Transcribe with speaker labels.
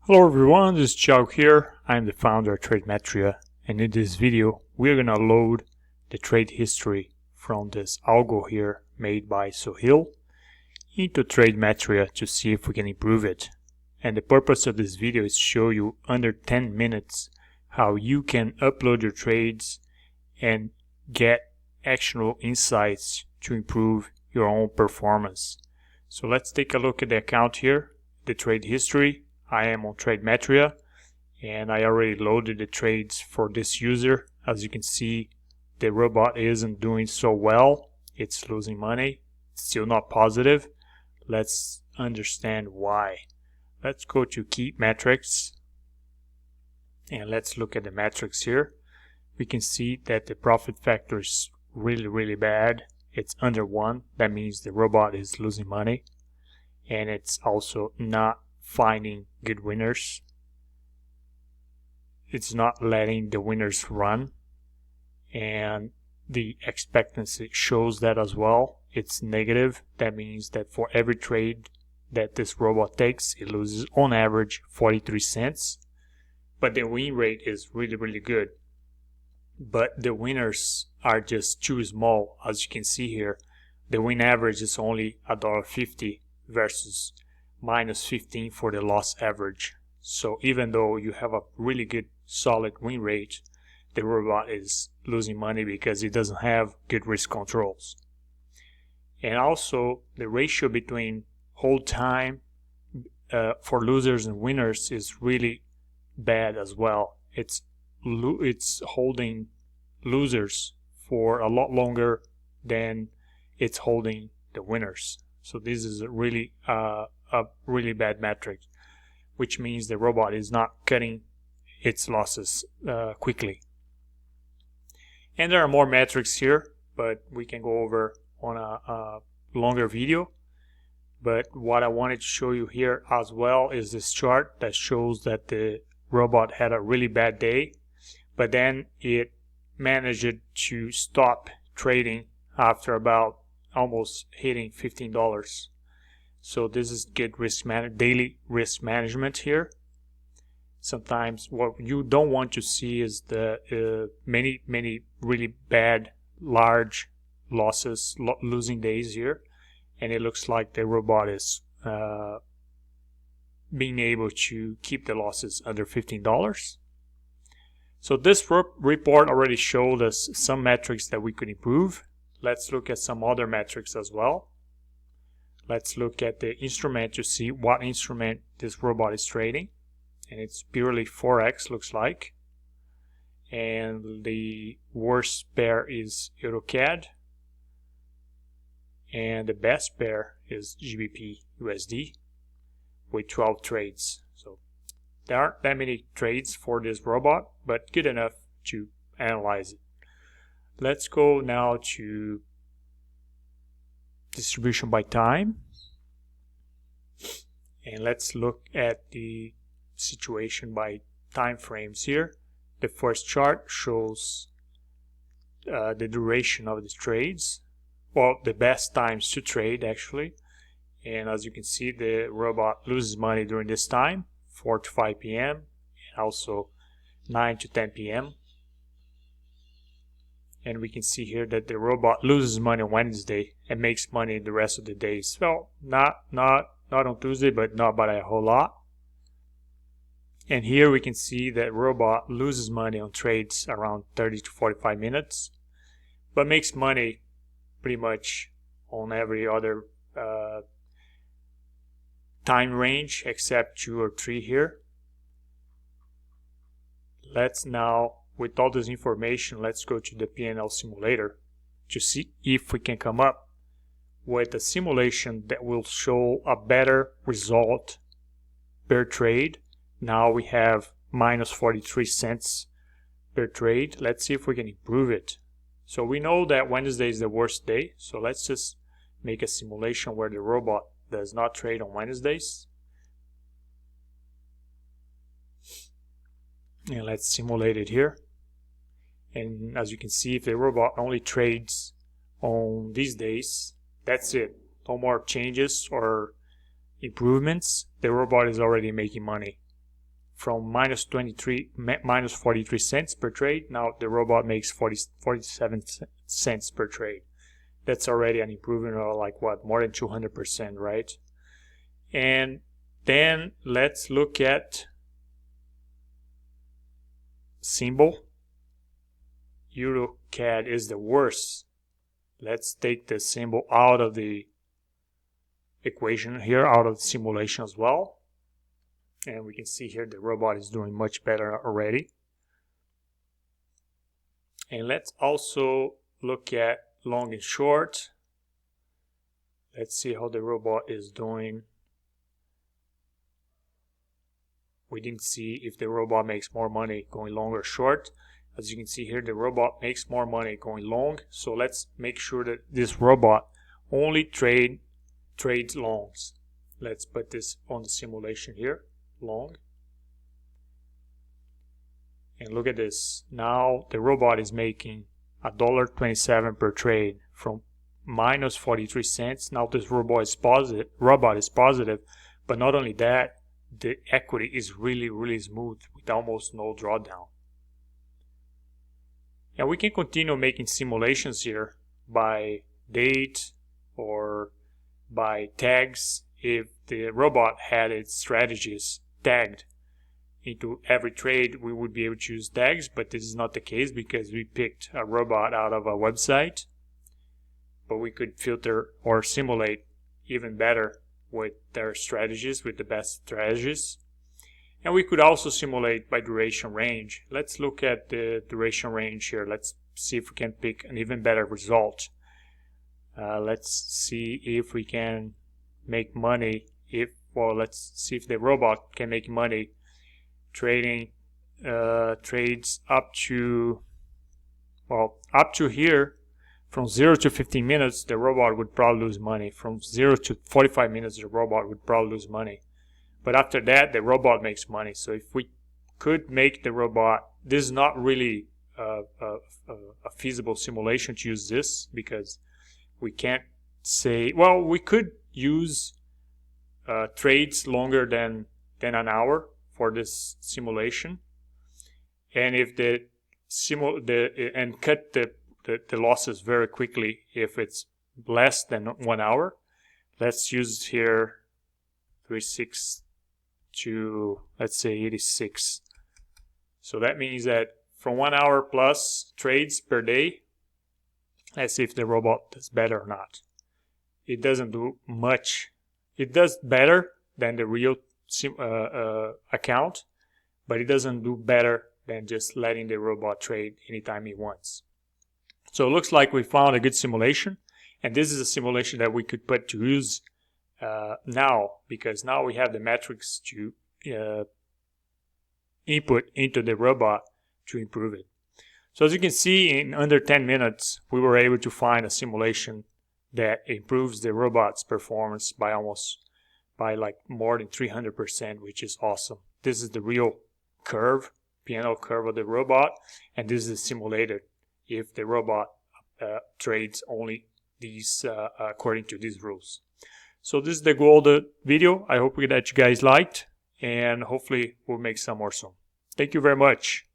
Speaker 1: Hello everyone, this is Chuck here. I'm the founder of Trademetria, and in this video we're gonna load the trade history from this algo here made by Sohail into Trademetria to see if we can improve it. And the purpose of this video is to show you under 10 minutes how you can upload your trades and get actionable insights to improve your own performance. So let's take a look at the account here, the trade history. I am on Trademetria and I already loaded the trades for this user. As you can see, the robot isn't doing so well. It's losing money. It's still not positive. Let's understand why. Let's go to key metrics and let's look at the metrics here. We can see that the profit factor is really bad. It's under 1. That means the robot is losing money, and it's also not finding good winners. It's not letting the winners run, and the expectancy shows that as well. It's negative. That means that for every trade that this robot takes, it loses on average 43 cents, but the win rate is really good. But the winners are just too small. As you can see here, the win average is only $1.50 versus minus 15 for the loss average. So even though you have a really good solid win rate, the robot is losing money because it doesn't have good risk controls. And also the ratio between hold time for losers and winners is really bad as well. It's holding losers for a lot longer than it's holding the winners. So this is a really bad metric, which means the robot is not cutting its losses quickly. And there are more metrics here, but we can go over on a longer video. But what I wanted to show you here as well is this chart that shows that the robot had a really bad day, but then it managed to stop trading after about almost hitting $15. So this is good daily risk management here. Sometimes what you don't want to see is the many really bad large losses, losing days here, and it looks like the robot is being able to keep the losses under $15. So this report already showed us some metrics that we could improve. Let's look at some other metrics as well. Let's look at the instrument to see what instrument this robot is trading, and it's purely Forex, looks like. And the worst pair is EuroCAD, and the best pair is GBP USD with 12 trades. So there aren't that many trades for this robot, but good enough to analyze it. Let's go now to distribution by time, and let's look at the situation by time frames here. The first chart shows the duration of the trades, well, the best times to trade actually, and as you can see, the robot loses money during this time, 4 to 5 p.m. and also 9 to 10 p.m. And we can see here that the robot loses money on Wednesday and makes money the rest of the days. Well, not on Tuesday, but not by a whole lot. And here we can see that robot loses money on trades around 30 to 45 minutes, but makes money pretty much on every other time range except 2 or 3 here. Let's now, with all this information, let's go to the P&L simulator to see if we can come up with a simulation that will show a better result per trade. Now we have minus 43 cents per trade. Let's see if we can improve it. So we know that Wednesday is the worst day, so let's just make a simulation where the robot does not trade on Wednesdays. And let's simulate it here. And as you can see, if the robot only trades on these days, that's it. No more changes or improvements. The robot is already making money. from minus 43 cents per trade. Now the robot makes 47 cents per trade. That's already an improvement of like what, more than 200%, right? And then let's look at symbol. EuroCAD is the worst. Let's take the symbol out of the equation here, out of the simulation as well. And we can see here the robot is doing much better already. And let's also look at long and short. Let's see how the robot is doing. We didn't see if the robot makes more money going long or short. As you can see here, the robot makes more money going long. So let's make sure that this robot only trades longs. Let's put this on the simulation here, long. And look at this. Now the robot is making $1.27 per trade from minus 43 cents. Now this robot is positive, but not only that, the equity is really smooth with almost no drawdown. And we can continue making simulations here by date or by tags. If the robot had its strategies tagged into every trade, we would be able to use tags, but this is not the case because we picked a robot out of a website. But we could filter or simulate even better with their strategies, with the best strategies. And we could also simulate by duration range. Let's look at the duration range here. Let's see if we can pick an even better result. Let's see if we can make money. Let's see if the robot can make money trading trades up to here. From 0 to 15 minutes, the robot would probably lose money. From 0 to 45 minutes, the robot would probably lose money. But after that, the robot makes money. So if we could make the robot, this is not really a feasible simulation to use this, because we can't say, well, we could use trades longer than an hour for this simulation, and if and cut the losses very quickly if it's less than 1 hour. Let's use here 36 to, let's say, 86. So that means that from 1 hour plus trades per day, let's see if the robot does better or not. It doesn't do much. It does better than the real account, but it doesn't do better than just letting the robot trade anytime he wants. So it looks like we found a good simulation, and this is a simulation that we could put to use now, because now we have the metrics to input into the robot to improve it. So as you can see, in under 10 minutes, we were able to find a simulation that improves the robot's performance by like more than 300%, which is awesome. This is the real curve, P&L curve of the robot, and this is simulated if the robot trades only these according to these rules. So this is the goal of the video. I hope that you guys liked, and hopefully we'll make some more soon. Thank you very much.